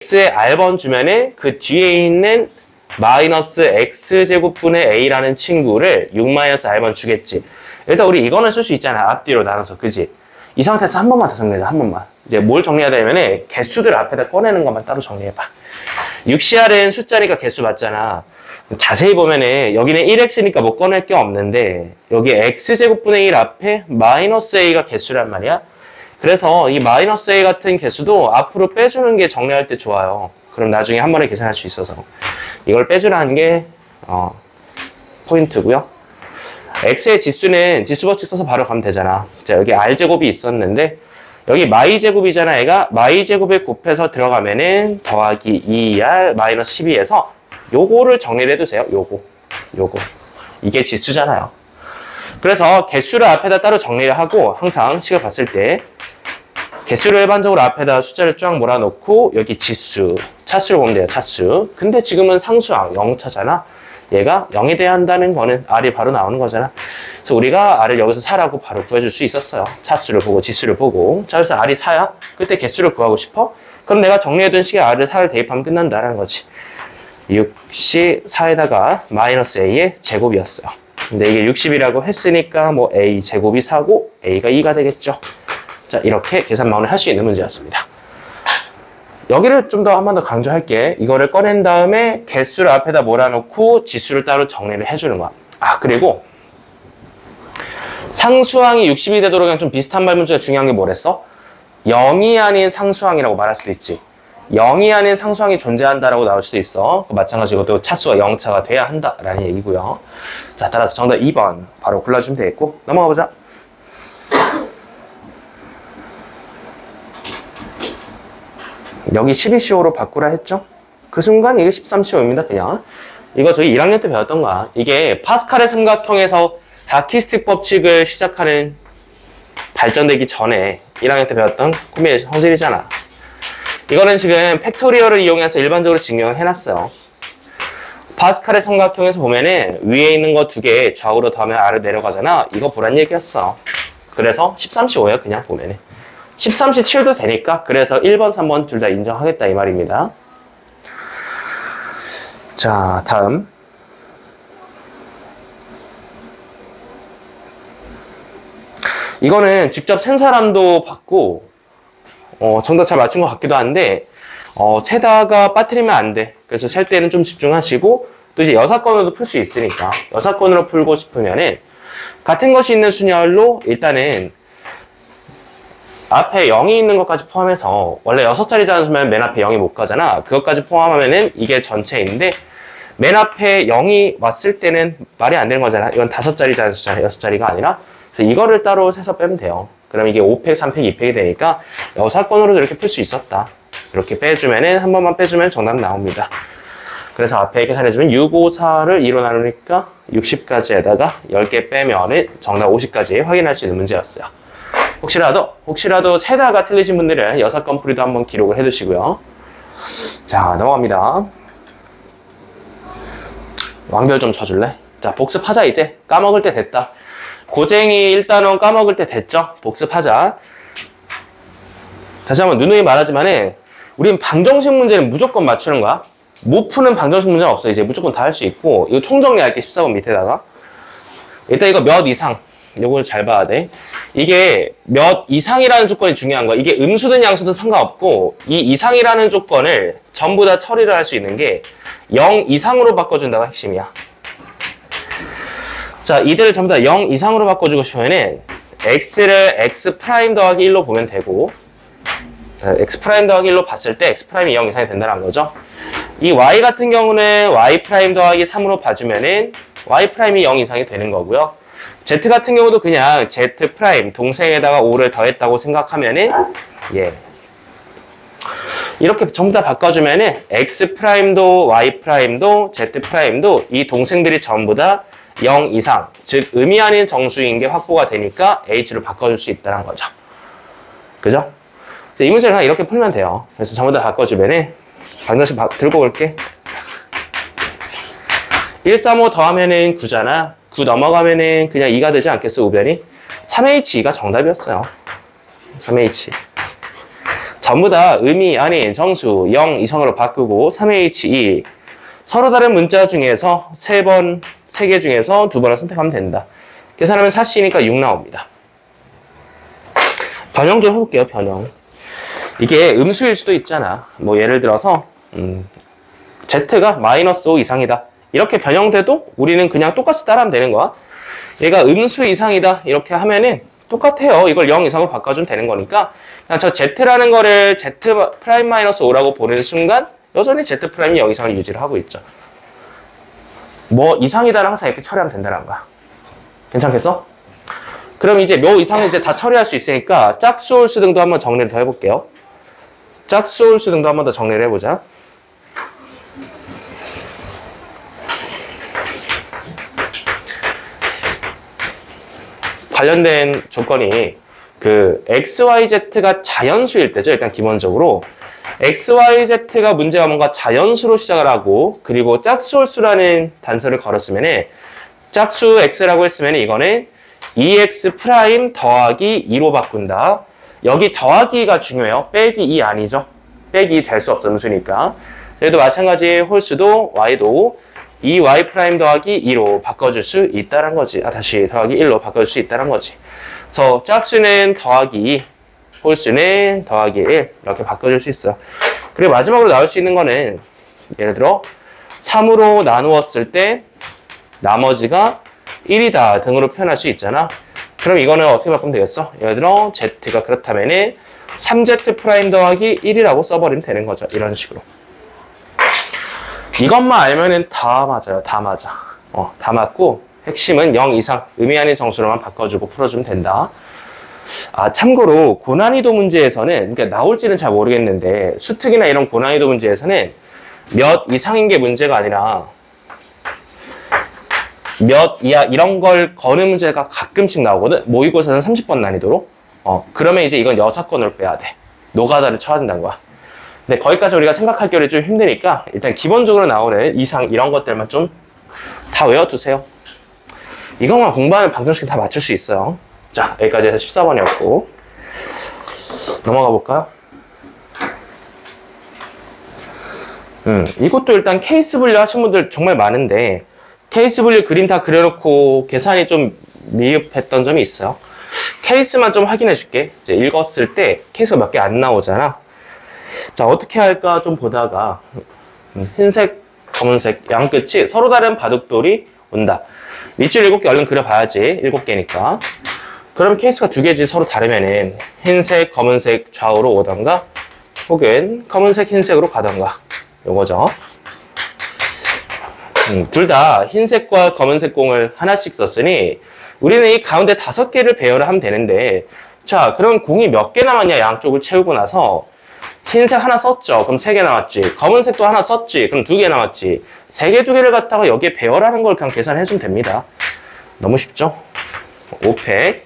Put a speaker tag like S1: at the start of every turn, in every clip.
S1: x의 r번 주면은 그 뒤에 있는 마이너스 x제곱분의 a라는 친구를 6-r번 주겠지. 일단 우리 이거는 쓸 수 있잖아. 앞뒤로 나눠서. 그지? 이 상태에서 한 번만 더 정리하자. 한 번만. 이제 뭘 정리해야 되냐면은 개수들 앞에다 꺼내는 것만 따로 정리해봐. 6CR은 숫자니까 개수 맞잖아. 자세히 보면은 여기는 1x니까 뭐 꺼낼 게 없는데 여기 x제곱분의 1 앞에 마이너스 a가 개수란 말이야. 그래서 이 마이너스 a 같은 개수도 앞으로 빼주는 게 정리할 때 좋아요. 그럼 나중에 한 번에 계산할 수 있어서 이걸 빼주라는 게 포인트고요. x의 지수는 지수 법칙 써서 바로 가면 되잖아. 자, 여기 r제곱이 있었는데 여기 마이제곱이잖아. 얘가 마이제곱에 곱해서 들어가면은 더하기 2r 마이너스 12에서 요거를 정리를 해두세요. 요거 이게 지수잖아요. 그래서 개수를 앞에다 따로 정리를 하고 항상 식을 봤을 때 개수를 일반적으로 앞에다 숫자를 쫙 몰아놓고 여기 지수, 차수를 보면 돼요. 차수. 근데 지금은 상수항 0차잖아. 얘가 0이 돼야 한다는 거는 r이 바로 나오는 거잖아. 그래서 우리가 r을 여기서 4라고 바로 구해줄 수 있었어요. 차수를 보고 지수를 보고. 자, 그래서 r이 4야. 그때 개수를 구하고 싶어? 그럼 내가 정리해둔 식에 r을 4를 대입하면 끝난다는 거지. 6이 4에다가 마이너스 a의 제곱이었어요. 근데 이게 60이라고 했으니까 뭐 a 제곱이 4고 a가 2가 되겠죠. 자, 이렇게 계산망을 할 수 있는 문제였습니다. 여기를 좀 더 한 번 더 강조할게. 이거를 꺼낸 다음에 개수를 앞에다 몰아놓고 지수를 따로 정리를 해주는 거야. 그리고 상수항이 60이 되도록 그냥 좀 비슷한 말문 중에 중요한 게 뭐랬어? 0이 아닌 상수항이라고 말할 수도 있지. 0이 아닌 상수항이 존재한다라고 나올 수도 있어. 마찬가지로 또 차수가 0차가 돼야 한다라는 얘기고요. 자, 따라서 정답 2번 바로 골라주면 되겠고 넘어가 보자. 여기 12CO로 바꾸라 했죠? 그 순간 이게 13CO입니다, 그냥. 이거 저희 1학년 때 배웠던 거야. 이게 파스칼의 삼각형에서 다키스틱 법칙을 시작하는 발전되기 전에 1학년 때 배웠던 코미네이션 성질이잖아. 이거는 지금 팩토리얼을 이용해서 일반적으로 증명해놨어요. 파스칼의 삼각형에서 보면은 위에 있는 거 두 개 좌우로 더하면 아래로 내려가잖아. 이거 보란 얘기였어. 그래서 13CO예요, 그냥 보면은. 13시 치워도 되니까 그래서 1번, 3번 둘 다 인정하겠다 이 말입니다. 자, 다음 이거는 직접 센 사람도 봤고 정답 잘 맞춘 것 같기도 한데 세다가 빠뜨리면 안 돼. 그래서 셀 때는 좀 집중하시고 또 이제 여사건으로도 풀 수 있으니까 여사건으로 풀고 싶으면은 같은 것이 있는 순열로 일단은 앞에 0이 있는 것까지 포함해서 원래 6자리 자연수면 맨 앞에 0이 못 가잖아. 그것까지 포함하면은 이게 전체인데 맨 앞에 0이 왔을 때는 말이 안 되는 거잖아. 이건 5자리 자연수잖아. 6자리가 아니라. 그래서 이거를 따로 세서 빼면 돼요. 그럼 이게 5팩, 3팩, 2팩이 되니까 여사건으로도 이렇게 풀 수 있었다. 이렇게 빼주면은 한 번만 빼주면 정답 나옵니다. 그래서 앞에 계산해주면 6, 5, 4를 2로 나누니까 60까지에다가 10개 빼면은 정답 50까지 확인할 수 있는 문제였어요. 혹시라도 세다가 틀리신 분들은 여사건 풀이도 한번 기록을 해두시고요. 자, 넘어갑니다. 왕별 좀 쳐줄래? 자, 복습하자 이제. 까먹을 때 됐다. 고쟁이 1단원 까먹을 때 됐죠? 복습하자. 다시 한번 누누이 말하지만은 우린 방정식 문제는 무조건 맞추는 거야. 못 푸는 방정식 문제는 없어. 이제 무조건 다 할 수 있고 이거 총정리할게 14번 밑에다가. 일단 이거 몇 이상 이걸 잘 봐야 돼. 이게 몇 이상이라는 조건이 중요한 거야. 이게 음수든 양수든 상관없고 이 이상이라는 조건을 전부 다 처리를 할 수 있는 게 0 이상으로 바꿔준다가 핵심이야. 자, 이들을 전부 다 0 이상으로 바꿔주고 싶으면은 x를 x 프라임 더하기 1로 보면 되고 x 프라임 더하기 1로 봤을 때 x 프라임이 0 이상이 된다는 거죠. 이 y 같은 경우는 y 프라임 더하기 3으로 봐주면은 y 프라임이 0 이상이 되는 거고요. z 같은 경우도 그냥 z 프라임 동생에다가 5를 더했다고 생각하면은 이렇게 전부 다 바꿔주면은 x 프라임도 y 프라임도 z 프라임도 이 동생들이 전부 다 0 이상, 즉 의미 아닌 정수인 게 확보가 되니까 h로 바꿔줄 수 있다는 거죠. 그죠? 이 문제를 그냥 이렇게 풀면 돼요. 그래서 전부 다 바꿔주면은 방정식 들고 올게. 1, 3, 5 더하면은 9잖아. 9 넘어가면은 그냥 2가 되지 않겠어, 우변이? 3H2가 정답이었어요. 3H. 전부 다 의미 아닌 정수 0 이상으로 바꾸고 3H2 서로 다른 문자 중에서 3개 중에서 2번을 선택하면 된다. 계산하면 4C니까 6 나옵니다. 변형 좀 해볼게요. 변형. 이게 음수일 수도 있잖아. 뭐 예를 들어서 Z가 -5 이상이다. 이렇게 변형돼도 우리는 그냥 똑같이 따라하면 되는 거야. 얘가 음수 이상이다. 이렇게 하면은 똑같아요. 이걸 0 이상으로 바꿔주면 되는 거니까 그냥 저 Z라는 거를 Z'-5라고 보는 순간 여전히 Z'이 0 이상을 유지를 하고 있죠. 뭐 이상이다는 항상 이렇게 처리하면 된다는 거야. 괜찮겠어? 그럼 이제 몇 이상은 이제 다 처리할 수 있으니까 짝수 홀수 등도 한번 정리를 더 해볼게요. 짝수 홀수 등도 한번 더 정리를 해보자. 관련된 조건이 그 XYZ가 자연수일 때죠. 일단 기본적으로 XYZ가 문제가 뭔가 자연수로 시작을 하고 그리고 짝수홀수라는 단서를 걸었으면 짝수 X라고 했으면 이거는 2X 프라임 더하기 2로 바꾼다. 여기 더하기가 중요해요. 빼기 2 아니죠. 빼기 2 될 수 없어 음수니까. 그래도 마찬가지 홀수도 Y도 2Y 프라임 더하기 2로 바꿔줄 수 있다는 거지. 다시 더하기 1로 바꿔줄 수 있다는 거지. 그래서 짝수는 더하기 2, 홀수는 더하기 1 이렇게 바꿔줄 수 있어. 그리고 마지막으로 나올 수 있는 거는 예를 들어 3으로 나누었을 때 나머지가 1이다 등으로 표현할 수 있잖아. 그럼 이거는 어떻게 바꾸면 되겠어? 예를 들어 Z가 그렇다면은 3Z 프라임 더하기 1이라고 써버리면 되는 거죠. 이런 식으로. 이것만 알면은 다 맞아요. 다 맞아. 다 맞고 핵심은 0 이상 의미 아닌 정수로만 바꿔주고 풀어주면 된다. 참고로 고난이도 문제에서는 그러니까 나올지는 잘 모르겠는데 수특이나 이런 고난이도 문제에서는 몇 이상인 게 문제가 아니라 몇 이하 이런 걸 거는 문제가 가끔씩 나오거든. 모의고사는 30번 난이도로. 그러면 이제 이건 여사건으로 빼야 돼. 노가다를 쳐야 된다는 거야. 근데 거기까지 우리가 생각할 겨울이 좀 힘드니까 일단 기본적으로 나오는 이상 이런 것들만 좀 다 외워두세요. 이것만 공부하면 방정식 다 맞출 수 있어요. 자, 여기까지 해서 14번이었고 넘어가 볼까요? 이것도 일단 케이스 분류 하신 분들 정말 많은데 케이스 분류 그림 다 그려놓고 계산이 좀 미흡했던 점이 있어요. 케이스만 좀 확인해 줄게. 이제 읽었을 때 케이스가 몇 개 안 나오잖아. 자, 어떻게 할까 좀 보다가 흰색, 검은색 양 끝이 서로 다른 바둑돌이 온다. 밑줄 7개 얼른 그려봐야지. 7개니까. 그럼 케이스가 2개지 서로 다르면은 흰색, 검은색 좌우로 오던가 혹은 검은색, 흰색으로 가던가 요거죠. 둘 다 흰색과 검은색 공을 하나씩 썼으니 우리는 이 가운데 5개를 배열을 하면 되는데 자, 그럼 공이 몇 개 남았냐 양쪽을 채우고 나서 흰색 하나 썼죠. 그럼 3개 남았지. 검은색도 하나 썼지. 그럼 2개 남았지. 3개, 2개를 갖다가 여기에 배열하는 걸 그냥 계산해주면 됩니다. 너무 쉽죠? 5팩,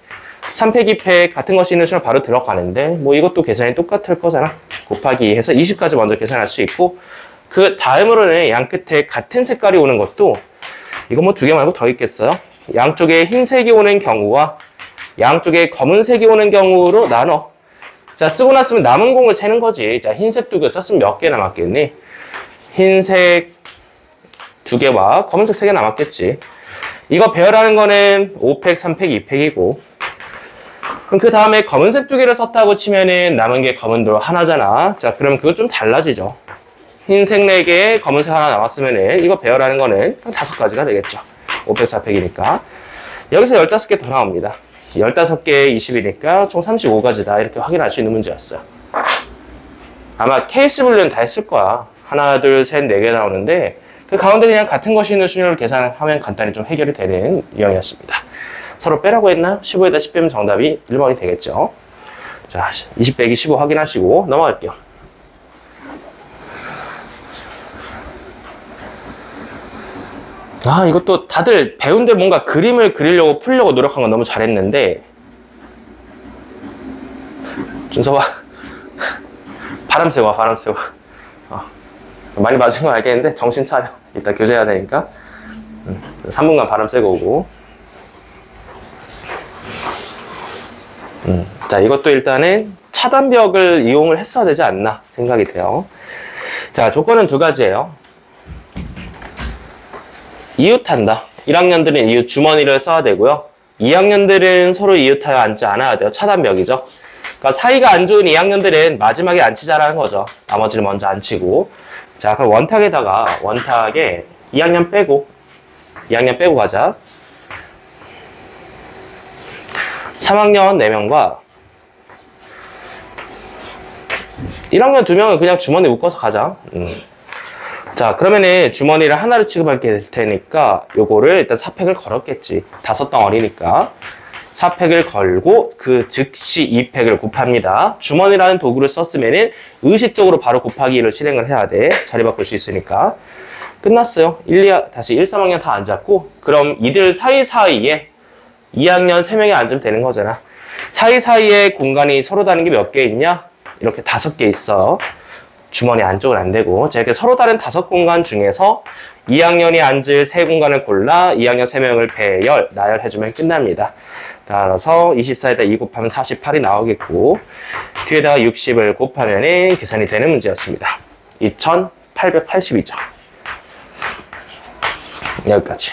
S1: 3팩, 2팩 같은 것이 있는 수는 바로 들어가는데 뭐 이것도 계산이 똑같을 거잖아. 곱하기 해서 20까지 먼저 계산할 수 있고 그 다음으로는 양 끝에 같은 색깔이 오는 것도 이거 뭐 2개 말고 더 있겠어요? 양쪽에 흰색이 오는 경우와 양쪽에 검은색이 오는 경우로 나눠. 자, 쓰고 났으면 남은 공을 세는 거지. 자, 흰색 2개 썼으면 몇 개 남았겠니? 흰색 2개와 검은색 3개 남았겠지. 이거 배열하는 거는 5팩, 3팩, 2팩이고 그럼 그 다음에 검은색 2개를 썼다고 치면은 남은 게 검은돌 하나잖아. 자, 그럼 그거 좀 달라지죠. 흰색 4개, 검은색 하나 남았으면은 이거 배열하는 거는 5가지가 되겠죠. 5팩, 4팩이니까. 여기서 15개 더 나옵니다. 15개 20이니까 총 35가지다. 이렇게 확인할 수 있는 문제였어요. 아마 케이스 분류는 다 했을 거야. 하나, 둘, 셋, 4개 나오는데 그 가운데 그냥 같은 것이 있는 순위를 계산하면 간단히 좀 해결이 되는 유형이었습니다. 서로 빼라고 했나? 15에다 10 빼면 정답이 1번이 되겠죠. 자, 20 빼기 15 확인하시고 넘어갈게요. 이것도 다들 배운데 뭔가 그림을 그리려고 풀려고 노력한 건 너무 잘했는데 준서봐 바람 쐬고 와. 바람 쐬고 많이 맞은 건 알겠는데 정신 차려. 이따 교재해야 되니까 3분간 바람 쐬고 오고 자, 이것도 일단은 차단벽을 이용을 했어야 되지 않나 생각이 돼요. 자, 조건은 두 가지예요. 이웃한다. 1학년들은 이웃 주머니를 써야 되고요. 2학년들은 서로 이웃하여 앉지 않아야 돼요. 차단벽이죠. 그러니까 사이가 안 좋은 2학년들은 마지막에 앉히자라는 거죠. 나머지를 먼저 앉히고. 자, 그럼 원탁에 2학년 빼고 가자. 3학년 4명과 1학년 2명은 그냥 주머니 묶어서 가자. 자, 그러면은 주머니를 하나로 취급하게 될 테니까 요거를 일단 4팩을 걸었겠지. 5덩어리니까 4팩을 걸고 그 즉시 2팩을 곱합니다. 주머니라는 도구를 썼으면은 의식적으로 바로 곱하기 1을 실행을 해야 돼. 자리 바꿀 수 있으니까. 끝났어요. 다시 1, 3학년 다 앉았고, 그럼 이들 사이사이에 2학년 3명이 앉으면 되는 거잖아. 사이사이에 공간이 서로 다른 게 몇 개 있냐? 이렇게 5개 있어. 주머니 안쪽은 안 되고. 자, 이렇게 서로 다른 5공간 중에서 2학년이 앉을 3공간을 골라 2학년 3명을 나열해주면 끝납니다. 따라서 24에다 2 곱하면 48이 나오겠고, 뒤에다가 60을 곱하면 계산이 되는 문제였습니다. 2882점. 여기까지.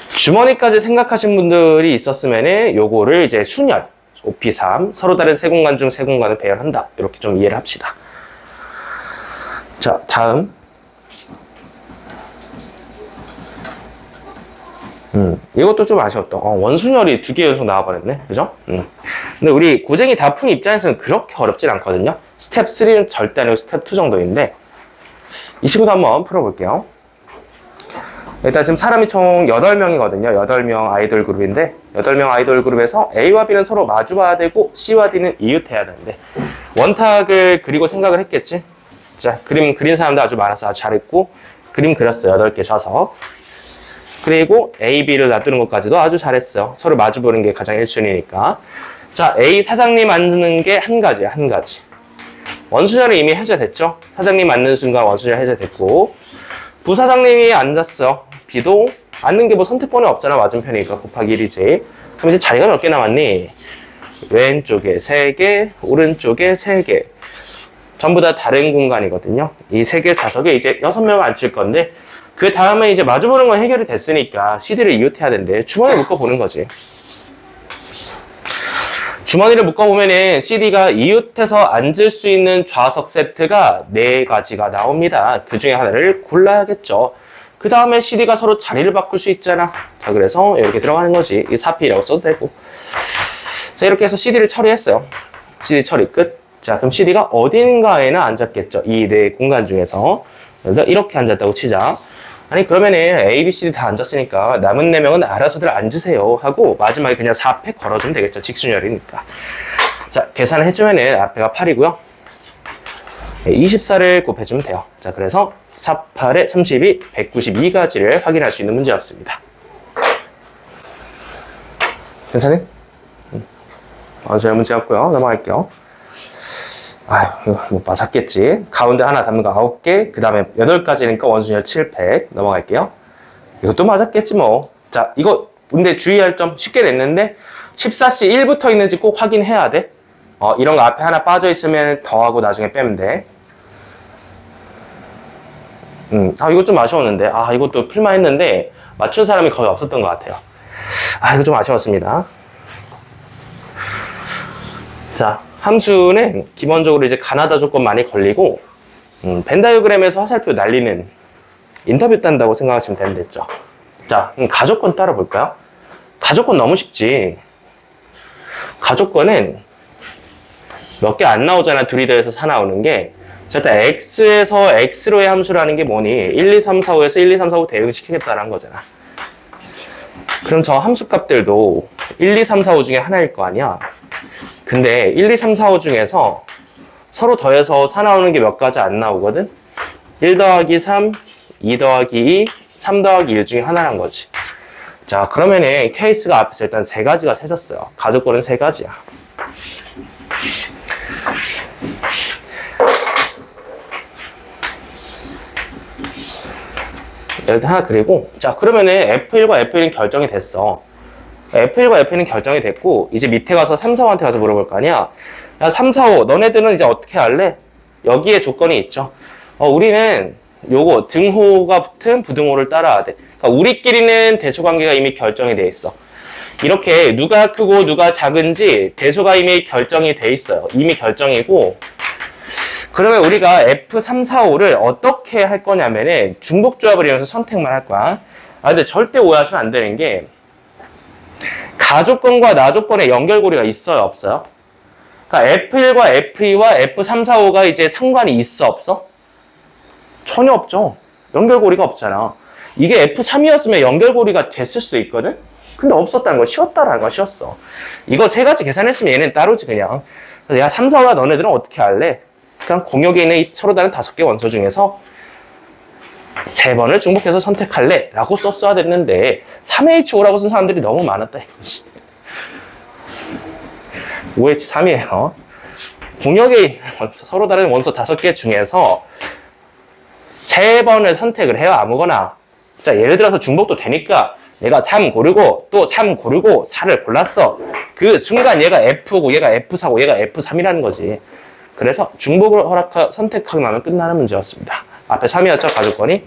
S1: 주머니까지 생각하신 분들이 있었으면 요거를 이제 순열, OP3, 서로 다른 3공간 중 3공간을 배열한다. 이렇게 좀 이해를 합시다. 자, 다음. 이것도 좀 아쉬웠다. 원순열이 2개 연속 나와버렸네. 그죠? 근데 우리 고쟁이 다 푼 입장에서는 그렇게 어렵진 않거든요. 스텝 3는 절대 아니고 스텝 2 정도인데, 이 친구도 한번 풀어볼게요. 일단 지금 사람이 총 8명이거든요. 8명 아이돌 그룹인데 8명 아이돌 그룹에서 A와 B는 서로 마주봐야 되고 C와 D는 이웃해야 되는데 원탁을 그리고 생각을 했겠지. 자, 그림 그린 사람도 아주 많아서 아주 잘했고 그림 그렸어요. 8개 좌석. 그리고 A, B를 놔두는 것까지도 아주 잘했어요. 서로 마주보는 게 가장 1순위니까. 자, A 사장님 앉는 게 한 가지야. 한 가지. 원순열은 이미 해제됐죠. 사장님 앉는 순간 원순열 해제됐고 부사장님이 앉았어. B도 앉는 게 뭐 선택권이 없잖아. 맞은편이니까 곱하기 1이지. 그럼 이제 자리가 몇 개 남았니? 왼쪽에 3개, 오른쪽에 3개. 전부 다 다른 공간이거든요. 이 3개, 5개 이제 6명 앉힐 건데 그 다음에 이제 마주보는 건 해결이 됐으니까 CD를 이웃해야 된대. 주머니를 묶어보는 거지. 주머니를 묶어보면은 CD가 이웃해서 앉을 수 있는 좌석 세트가 4가지가 나옵니다. 그 중에 하나를 골라야겠죠. 그 다음에 CD가 서로 자리를 바꿀 수 있잖아. 자, 그래서 이렇게 들어가는 거지. 이 4P라고 써도 되고. 자, 이렇게 해서 CD를 처리했어요. CD 처리 끝. 자, 그럼 CD가 어딘가에는 앉았겠죠. 이 4공간 중에서. 그래서 이렇게 앉았다고 치자. 아니, 그러면은 A, B, C, D 다 앉았으니까 남은 4명은 알아서들 앉으세요 하고 마지막에 그냥 4팩 걸어주면 되겠죠. 직순열이니까. 자, 계산을 해주면은 앞에가 8이고요. 24를 곱해주면 돼요. 자, 그래서 4, 8에 32, 192가지를 확인할 수 있는 문제였습니다. 괜찮니? 잘 문제였고요. 넘어갈게요. 아유, 이거 뭐 맞았겠지. 가운데 하나 담는 거 9개, 그 다음에 8가지니까 원순열 7팩. 넘어갈게요. 이것도 맞았겠지 뭐. 자, 이거 근데 주의할 점 쉽게 냈는데 14C 1부터 있는지 꼭 확인해야 돼. 이런 거 앞에 하나 빠져 있으면 더하고 나중에 빼면 돼. 이거 좀 아쉬웠는데. 이것도 풀만 했는데 맞춘 사람이 거의 없었던 것 같아요. 이거 좀 아쉬웠습니다. 자, 함수는 기본적으로 이제 가나다 조건 많이 걸리고, 벤다이어그램에서 화살표 날리는 인터뷰 딴다고 생각하시면 되는데죠. 자, 그럼 가조건 따라 볼까요? 가조건 너무 쉽지. 가조건은 몇 개 안 나오잖아. 둘이 더해서 4 나오는 게. 자, 일단 x에서 x로의 함수라는 게 뭐니? 1, 2, 3, 4, 5에서 1, 2, 3, 4, 5 대응시키겠다라는 거잖아. 그럼 저 함수 값들도 1, 2, 3, 4, 5 중에 하나일 거 아니야? 근데 1, 2, 3, 4, 5 중에서 서로 더해서 4 나오는 게 몇 가지 안 나오거든? 1 더하기 3, 2 더하기 2, 3 더하기 1 중에 하나란 거지. 자, 그러면은 케이스가 앞에서 일단 3가지가 세졌어요. 가족권은 3가지야. 일단 하나 그리고, 자, 그러면은 F1과 F1은 결정이 됐어. F1과 F2는 결정이 됐고, 이제 밑에 가서 3, 4, 5한테 가서 물어볼 거 아니야? 야, 3, 4, 5, 너네들은 이제 어떻게 할래? 여기에 조건이 있죠. 우리는 요거 등호가 붙은 부등호를 따라야 돼. 그러니까 우리끼리는 대소관계가 이미 결정이 돼 있어. 이렇게 누가 크고 누가 작은지 대소가 이미 결정이 돼 있어요. 이미 결정이고, 그러면 우리가 F3, 4, 5를 어떻게 할 거냐면은 중복조합을 이용해서 선택만 할 거야. 근데 절대 오해하시면 안 되는 게, 가조건과 나조건의 연결고리가 있어요, 없어요? 그러니까 F1과 F2와 F3, 4, 5가 이제 상관이 있어, 없어? 전혀 없죠. 연결고리가 없잖아. 이게 F3이었으면 연결고리가 됐을 수도 있거든? 근데 없었다는 거, 쉬웠다라는 거, 쉬웠어. 이거 세 가지 계산했으면 얘는 따로지, 그냥. 그래서 야, 3, 4가 너네들은 어떻게 할래? 그냥 공역에 있는 서로 다른 5개 원소 중에서 3번을 중복해서 선택할래? 라고 썼어야 됐는데, 3H5라고 쓴 사람들이 너무 많았다, 이거지. 5H3이에요. 공역에 있는 원소, 서로 다른 원소 5개 중에서 3번을 선택을 해요, 아무거나. 자, 예를 들어서 중복도 되니까 내가 3 고르고 또 3 고르고 4를 골랐어. 그 순간 얘가 F고 얘가 F4고 얘가 F3이라는 거지. 그래서 중복을 선택하고 나면 끝나는 문제였습니다. 앞에 3이었죠, 가족권이.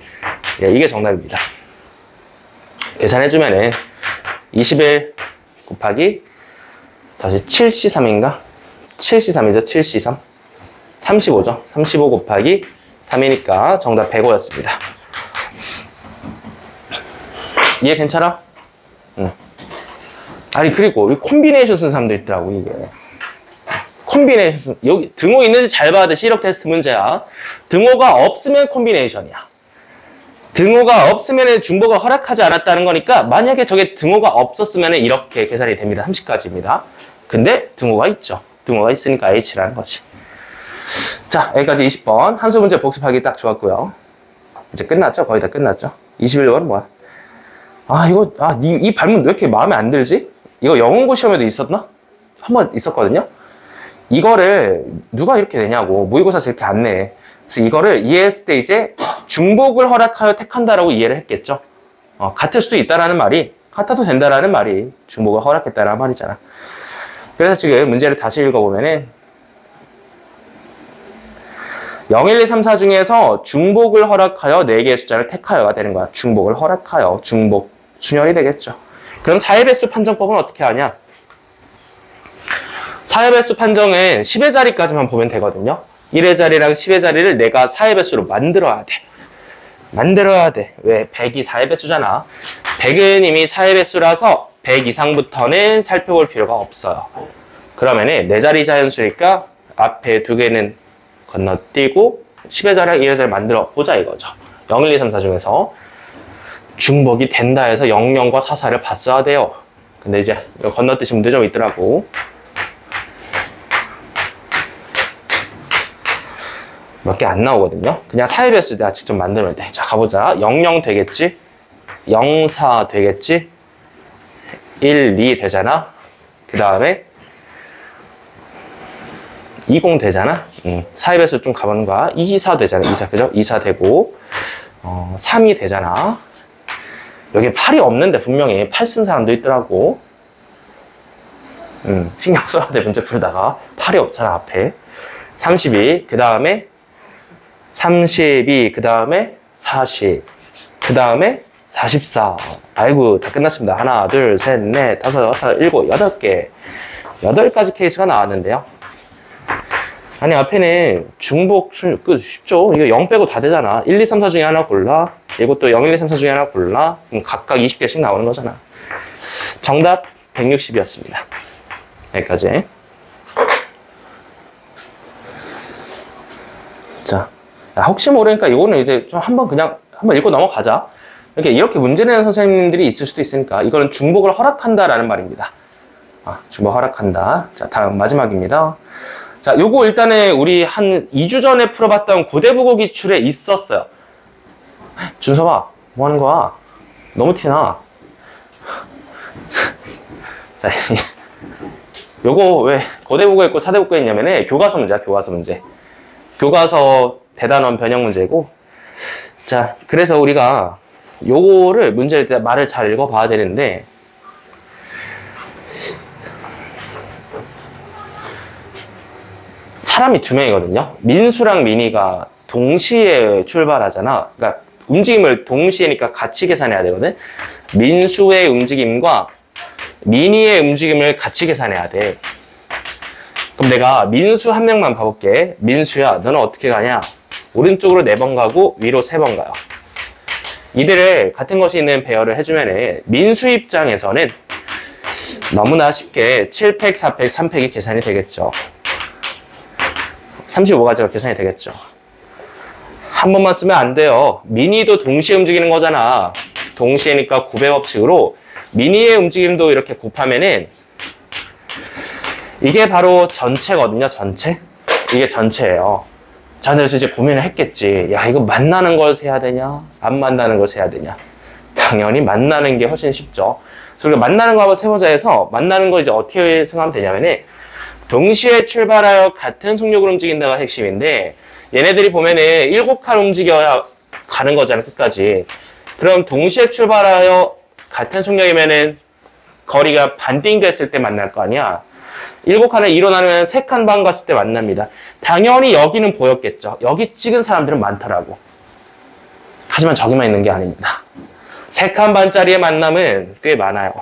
S1: 예, 이게 정답입니다. 계산해주면은 21 곱하기 다시 7C3인가? 7C3이죠, 7C3. 35죠. 35 곱하기 3이니까 정답 105였습니다. 이해 괜찮아? 응. 아니, 그리고 이 콤비네이션 쓴 사람들 있더라고, 이게. 콤비네이션, 여기 등호 있는지 잘 봐야 돼. 시력 테스트 문제야. 등호가 없으면 콤비네이션이야. 등호가 없으면 중복을 허락하지 않았다는 거니까, 만약에 저게 등호가 없었으면 이렇게 계산이 됩니다. 30까지입니다. 근데 등호가 있죠. 등호가 있으니까 H라는 거지. 자, 여기까지 20번. 함수 문제 복습하기 딱 좋았고요. 이제 끝났죠? 거의 다 끝났죠? 21번은 뭐야? 이 발문 왜 이렇게 마음에 안 들지? 이거 영어고 시험에도 있었나? 한번 있었거든요? 이거를 누가 이렇게 내냐고. 모의고사에서 이렇게 안 내. 그래서 이거를 이해했을 때 이제 중복을 허락하여 택한다라고 이해를 했겠죠? 같을 수도 있다라는 말이, 같아도 된다라는 말이 중복을 허락했다라는 말이잖아. 그래서 지금 문제를 다시 읽어보면은 0, 1, 2, 3, 4 중에서 중복을 허락하여 4개의 숫자를 택하여가 되는 거야. 중복을 허락하여, 중복, 순열이 되겠죠. 그럼 4의 배수 판정법은 어떻게 하냐? 4의 배수 판정은 10의 자리까지만 보면 되거든요. 1의 자리랑 10의 자리를 내가 4의 배수로 만들어야 돼. 만들어야 돼. 왜? 100이 4의 배수잖아. 100은 이미 4의 배수라서 100 이상부터는 살펴볼 필요가 없어요. 그러면은 4자리 자연수니까 앞에 2개는 건너뛰고 10의 자리랑 1의 자리를 만들어 보자 이거죠. 0, 1, 2, 3, 4 중에서 중복이 된다 해서 0, 0과 4, 4를 봤어야 돼요. 근데 이제 건너뛰신 분들 좀 있더라고. 몇 개 안 나오거든요. 그냥 4의 배수 내가 직접 만들면 돼. 자, 가보자. 0, 0 되겠지? 0, 4 되겠지? 1, 2 되잖아? 그 다음에 20 되잖아? 4의 배수 좀 가보는 거야. 24 되잖아. 24, 그죠? 24 되고, 3이 되잖아. 여기 8이 없는데 분명히 8 쓴 사람도 있더라고. 신경 써야 돼, 문제 풀다가. 8이 없잖아, 앞에. 32, 그 다음에 32, 그 다음에 40, 그 다음에 44. 아이고, 다 끝났습니다. 하나, 둘, 셋, 넷, 다섯, 여섯, 일곱, 8개. 8가지 케이스가 나왔는데요. 아니, 앞에는 중복, 쉽죠? 이거 0 빼고 다 되잖아. 1, 2, 3, 4 중에 하나 골라. 이것도 0, 1, 2, 3, 4 중에 하나 골라. 그럼 각각 20개씩 나오는 거잖아. 정답 160이었습니다. 여기까지. 자, 혹시 모르니까 이거는 이제 좀 한번 읽고 넘어가자. 이렇게 문제 내는 선생님들이 있을 수도 있으니까 이거는 중복을 허락한다라는 말입니다. 중복 허락한다. 자, 다음 마지막입니다. 자, 요거 일단은 우리 한 2주 전에 풀어봤던 고대부고 기출에 있었어요. 준서봐, 뭐 하는 거야? 너무 티나. 자, 요거 왜 고대부고 있고 사대부고 있냐면은 교과서 문제야, 교과서 문제. 교과서 대단원 변형 문제고. 자, 그래서 우리가 요거를 문제를 때 말을 잘 읽어봐야 되는데, 사람이 두 명이거든요. 민수랑 민희가 동시에 출발하잖아. 그러니까 움직임을 동시에니까 같이 계산해야 되거든. 민수의 움직임과 민희의 움직임을 같이 계산해야 돼. 그럼 내가 민수 한 명만 봐볼게. 민수야, 너는 어떻게 가냐? 오른쪽으로 4번 가고 위로 3번 가요. 이들을 같은 것이 있는 배열을 해주면 민수 입장에서는 너무나 쉽게 7팩, 4팩, 3팩이 계산이 되겠죠. 35가지가 계산이 되겠죠. 한 번만 쓰면 안 돼요. 민희도 동시에 움직이는 거잖아. 동시에니까 9배 법칙으로 민희의 움직임도 이렇게 곱하면은 이게 바로 전체거든요. 전체. 이게 전체예요. 자, 그래서 이제 고민을 했겠지. 야, 이거 만나는 걸 세야 되냐? 안 만나는 걸 세야 되냐? 당연히 만나는 게 훨씬 쉽죠. 그래서 만나는 거 한번 세보자 해서 만나는 거 이제 어떻게 생각하면 되냐면은 동시에 출발하여 같은 속력으로 움직인다가 핵심인데 얘네들이 보면은 7칸 움직여야 가는 거잖아, 끝까지. 그럼 동시에 출발하여 같은 속력이면은 거리가 반띵 됐을 때 만날 거 아니야. 7칸을 일어나면 3칸 반 갔을 때 만납니다. 당연히 여기는 보였겠죠. 여기 찍은 사람들은 많더라고. 하지만 저기만 있는 게 아닙니다. 3칸 반짜리의 만남은 꽤 많아요.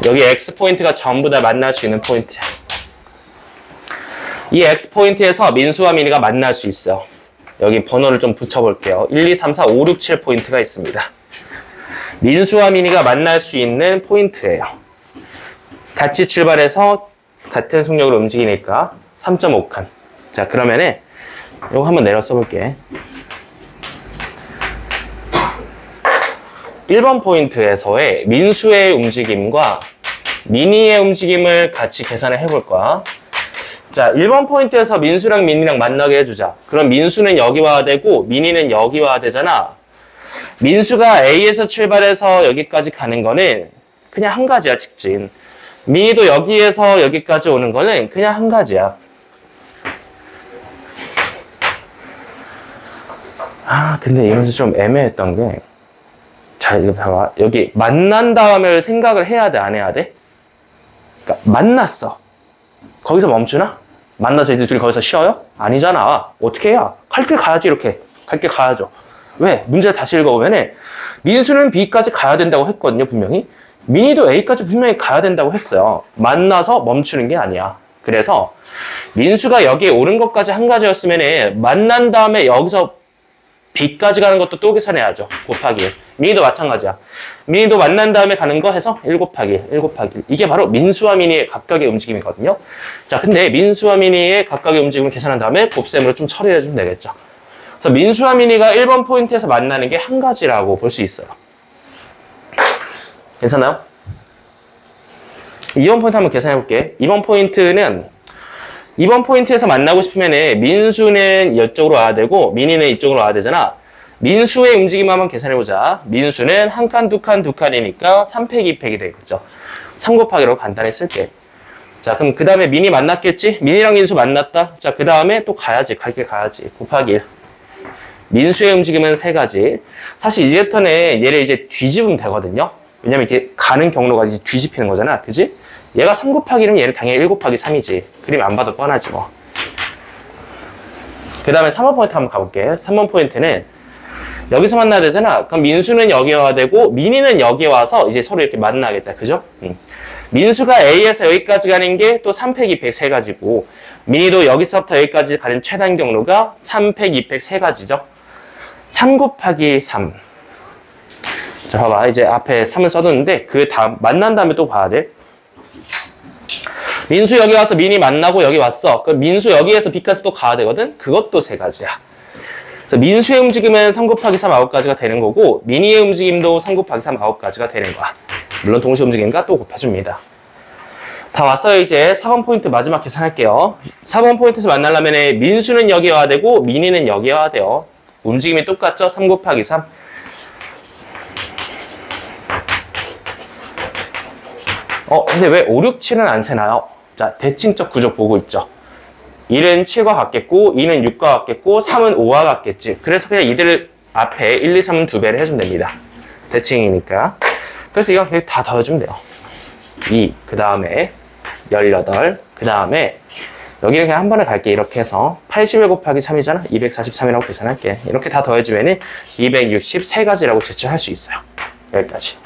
S1: 여기 X포인트가 전부 다 만날 수 있는 포인트야. 이 X포인트에서 민수와 민희가 만날 수 있어요. 여기 번호를 좀 붙여볼게요. 1, 2, 3, 4, 5, 6, 7 포인트가 있습니다. 민수와 민희가 만날 수 있는 포인트예요. 같이 출발해서 같은 속력으로 움직이니까 3.5칸. 자, 그러면은 이거 한번 내려 써볼게. 1번 포인트에서의 민수의 움직임과 민희의 움직임을 같이 계산을 해볼 거야. 자, 1번 포인트에서 민수랑 민희랑 만나게 해주자. 그럼 민수는 여기 와야 되고 민희는 여기 와야 되잖아. 민수가 A에서 출발해서 여기까지 가는 거는 그냥 한 가지야, 직진. 민희도 여기에서 여기까지 오는 거는 그냥 한 가지야. 근데 이거는 좀 애매했던 게, 자, 이거 봐봐. 여기 만난 다음에 생각을 해야 돼, 안 해야 돼? 그러니까 만났어. 거기서 멈추나? 만나서 이제 둘이 거기서 쉬어요? 아니잖아. 어떻게 해야? 갈 길 가야지, 이렇게. 갈 길 가야죠. 왜? 문제를 다시 읽어보면은 민수는 B까지 가야 된다고 했거든요, 분명히. 민희도 A까지 분명히 가야 된다고 했어요. 만나서 멈추는 게 아니야. 그래서 민수가 여기에 오는 것까지 한 가지였으면 만난 다음에 여기서 B까지 가는 것도 또 계산해야죠. 곱하기 1. 민희도 마찬가지야. 민희도 만난 다음에 가는 거 해서 1 곱하기 1, 1 곱하기 1. 이게 바로 민수와 민희의 각각의 움직임이거든요. 자, 근데 민수와 민희의 각각의 움직임을 계산한 다음에 곱셈으로 좀 처리를 해주면 되겠죠. 그래서 민수와 민희가 1번 포인트에서 만나는 게 한 가지라고 볼 수 있어요. 괜찮나요? 2번 포인트 한번 계산해볼게. 2번 포인트에서 만나고 싶으면 민수는 이쪽으로 와야 되고 민희는 이쪽으로 와야 되잖아. 민수의 움직임 한번 계산해보자. 민수는 한 칸, 두 칸, 두 칸이니까 3팩, 2팩이 되겠죠. 3 곱하기로 간단히 쓸게. 자, 그럼 그 다음에 민희 만났겠지? 민희랑 민수 만났다. 자, 그 다음에 또 가야지. 갈 길 가야지. 곱하기 1. 민수의 움직임은 3가지. 사실 이제부터는 얘를 이제 뒤집으면 되거든요. 왜냐면 이렇게 가는 경로가 이제 뒤집히는 거잖아. 그지? 얘가 3 곱하기 1이면 얘는 당연히 1 곱하기 3이지. 그림 안 봐도 뻔하지 뭐. 그 다음에 3번 포인트 한번 가볼게. 3번 포인트는 여기서 만나야 되잖아. 그럼 민수는 여기 와야 되고 민희는 여기 와서 이제 서로 이렇게 만나겠다. 그죠? 민수가 A에서 여기까지 가는 게 또 3팩, 2팩 3가지고 민희도 여기서부터 여기까지 가는 최단 경로가 3팩, 2팩 3가지죠. 3 곱하기 3. 자, 봐봐. 이제 앞에 3을 써뒀는데 그 다음 만난 다음에 또 봐야 돼. 민수 여기 와서 민희 만나고 여기 왔어. 그럼 민수 여기에서 B까지 또 가야 되거든? 그것도 3가지야. 그래서 민수의 움직임은 3 곱하기 3 9가지가 되는 거고 민희의 움직임도 3 곱하기 3 9가지가 되는 거야. 물론 동시에 움직임과 또 곱해줍니다. 다 왔어요. 이제 4번 포인트 마지막 계산할게요. 4번 포인트에서 만나려면 민수는 여기 와야 되고 민희는 여기 와야 돼요. 움직임이 똑같죠? 3 곱하기 3. 근데 왜 5, 6, 7은 안 세나요? 자, 대칭적 구조 보고 있죠. 1은 7과 같겠고 2는 6과 같겠고 3은 5와 같겠지. 그래서 그냥 이들을 앞에 1, 2, 3은 2배를 해주면 됩니다. 대칭이니까. 그래서 이거 그냥 다 더해주면 돼요. 2, 그 다음에 18, 그 다음에 여기는 그냥 한 번에 갈게. 이렇게 해서 81 곱하기 3이잖아. 243이라고 계산할게. 이렇게 다 더해주면은 263가지라고 제출할 수 있어요. 여기까지.